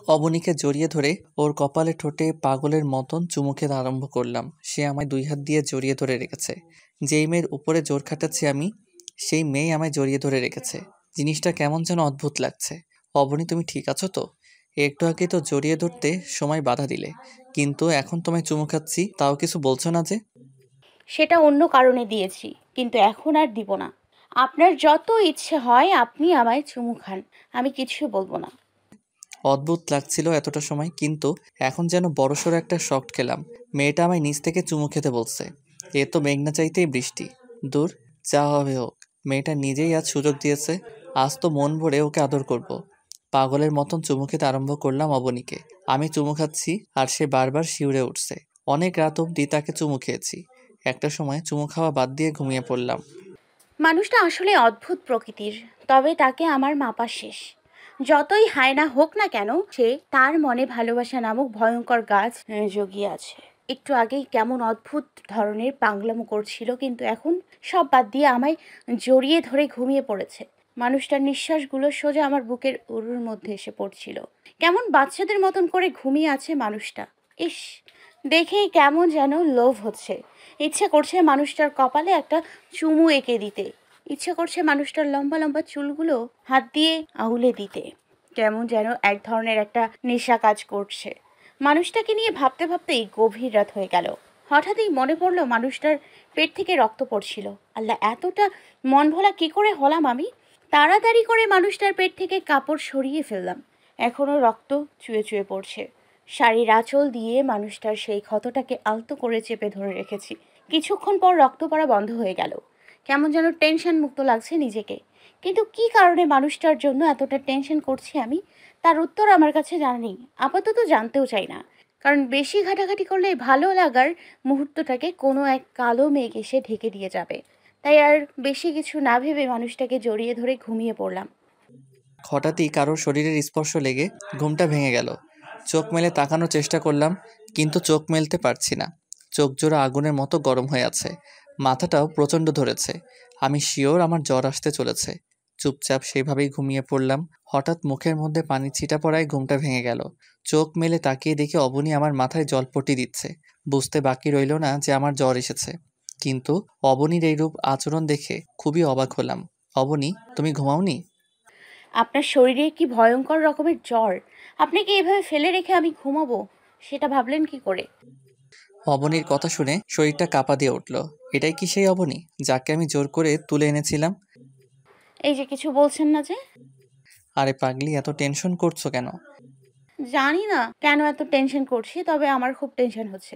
অবনীকে জড়িয়ে ধরে ওর কপালে ঠোঁটে পাগলের মতন চুমু খেতে আরম্ভ করলাম। সে আমায় 2 হাত দিয়ে জড়িয়ে ধরে রেখেছে। যেই মেয়ের উপরে জোর খাটাচ্ছি আমি, সেই মেয়েই আমায় জড়িয়ে ধরে রেখেছে। জিনিসটা কেমন যেন অদ্ভুত লাগছে। অবনী, তুমি ঠিক আছো তো? একটু আগে তো জড়িয়ে ধরতে সময় বাধা দিলে, কিন্তু এখন তোমায় চুমু খাচ্ছি, তাও কিছু বলছো না যে? সেটা অন্য কারণে দিয়েছি, কিন্তু এখন আর দিব না। আপনার যত ইচ্ছে হয় আপনি আমায় চুমু খান, আমি কিছু বলবো না। অদ্ভুত লাগছিল এতটা সময়, কিন্তু এখন যেন বড়সড় একটা শক খেলাম। মেয়েটা আমায় নিচ থেকে চুমু খেতে বলছে। এ তো মেঘনা চাইতেই বৃষ্টি। দূর, যা হবে হোক। মেয়েটা নিজেই আজ সুযোগ দিয়েছে। আজ তো মন ভরে ওকে আদর করব। পাগলের মতন চুমু খেতে আরম্ভ করলাম অবনীকে। আমি চুমু খাচ্ছি আর সে বারবার শিউরে উঠছে। অনেক রাত অবধি তাকে চুমু খেয়েছি। একটা সময় চুমু খাওয়া বাদ দিয়ে ঘুমিয়ে পড়লাম। মানুষটা আসলে অদ্ভুত প্রকৃতির, তবে তাকে আমার মাপা শেষ। যতই হায়না হোক না কেন, সে তার মনে ভালোবাসা নামক ভয়ঙ্কর গাছ জগিয়ে আছে। একটু আগেই কেমন অদ্ভুত ধরনের পাগলামো করছিল, কিন্তু এখন সব বাদ দিয়ে আমায় জড়িয়ে ধরে ঘুমিয়ে পড়েছে। মানুষটার নিঃশ্বাসগুলো সোজা আমার বুকের উরুর মধ্যে এসে পড়ছিল। কেমন বাচ্চাদের মতন করে ঘুমিয়ে আছে মানুষটা। ইস, দেখেই কেমন যেন লোভ হচ্ছে। ইচ্ছে করছে মানুষটার কপালে একটা চুমু এঁকে দিতে। ইচ্ছে করছে মানুষটার লম্বা লম্বা চুলগুলো হাত দিয়ে আউলে দিতে। কেমন যেন এক ধরনের একটা নেশা কাজ করছে। মানুষটাকে নিয়ে ভাবতে ভাবতেই গভীর রাত হয়ে গেল। হঠাৎই মনে পড়লো মানুষটার পেট থেকে রক্ত পড়ছিল। আল্লাহ, এতটা মন ভোলা কি করে হলাম আমি! তাড়াতাড়ি করে মানুষটার পেট থেকে কাপড় সরিয়ে ফেললাম। এখনো রক্ত চুয়ে চুয়ে পড়ছে। শাড়ির আঁচল দিয়ে মানুষটার সেই ক্ষতটাকে আলতো করে চেপে ধরে রেখেছি। কিছুক্ষণ পর রক্ত পড়া বন্ধ হয়ে গেল। কেমন যেন টেনশন মুক্ত লাগছে নিজেকে। কিন্তু কি কারণে মানুষটার জন্য এতটা টেনশন করছি আমি, তার উত্তর আমার কাছে জানা নেই। আপাতত জানতেও চাই না, কারণ বেশি ঘাটাঘাটি করলে ভালো লাগার মুহূর্তটাকে কোনো এক কালো মেঘ এসে ঢেকে দিয়ে যাবে। তাই আর বেশি কিছু না ভেবে মানুষটাকে জড়িয়ে ধরে ঘুমিয়ে পড়লাম। হঠাৎই কারোর শরীরের স্পর্শ লেগে ঘুমটা ভেঙে গেল। চোখ মেলে তাকানোর চেষ্টা করলাম, কিন্তু চোখ মেলতে পারছি না। চোখ জোড়া আগুনের মতো গরম হয়ে আছে। মাথাটাও প্রচণ্ড ধরেছে। আমি শিওর আমার জ্বর আসতে চলেছে। চুপচাপ সেভাবেই ঘুমিয়ে পড়লাম। হঠাৎ মুখের মধ্যে পানি ছিটা পড়ায় ঘুমটা ভেঙে গেল। চোখ মেলে তাকিয়ে দেখি অবনী আমার মাথায় জলপট্টি দিচ্ছে। বুঝতে বাকি রইল না যে আমার জ্বর এসেছে। কিন্তু অবনীর এই রূপ আচরণ দেখে খুবই অবাক হলাম। অবনী, তুমি ঘুমাওনি? আপনার শরীরে কি ভয়ঙ্কর রকমের জ্বর! আপনাকে এভাবে ফেলে রেখে আমি ঘুমাবো, সেটা ভাবলেন কি করে? অবনীর কথা শুনে শরীরটা কাঁপা দিয়ে উঠল। এটাই কি সেই অবনী যাকে আমি জোর করে তুলে এনেছিলাম? এই যে কিছু বলছেন না যে? আরে পাগলি, এত টেনশন করছো কেন? জানি না কেন এত টেনশন করছি, তবে আমার খুব টেনশন হচ্ছে।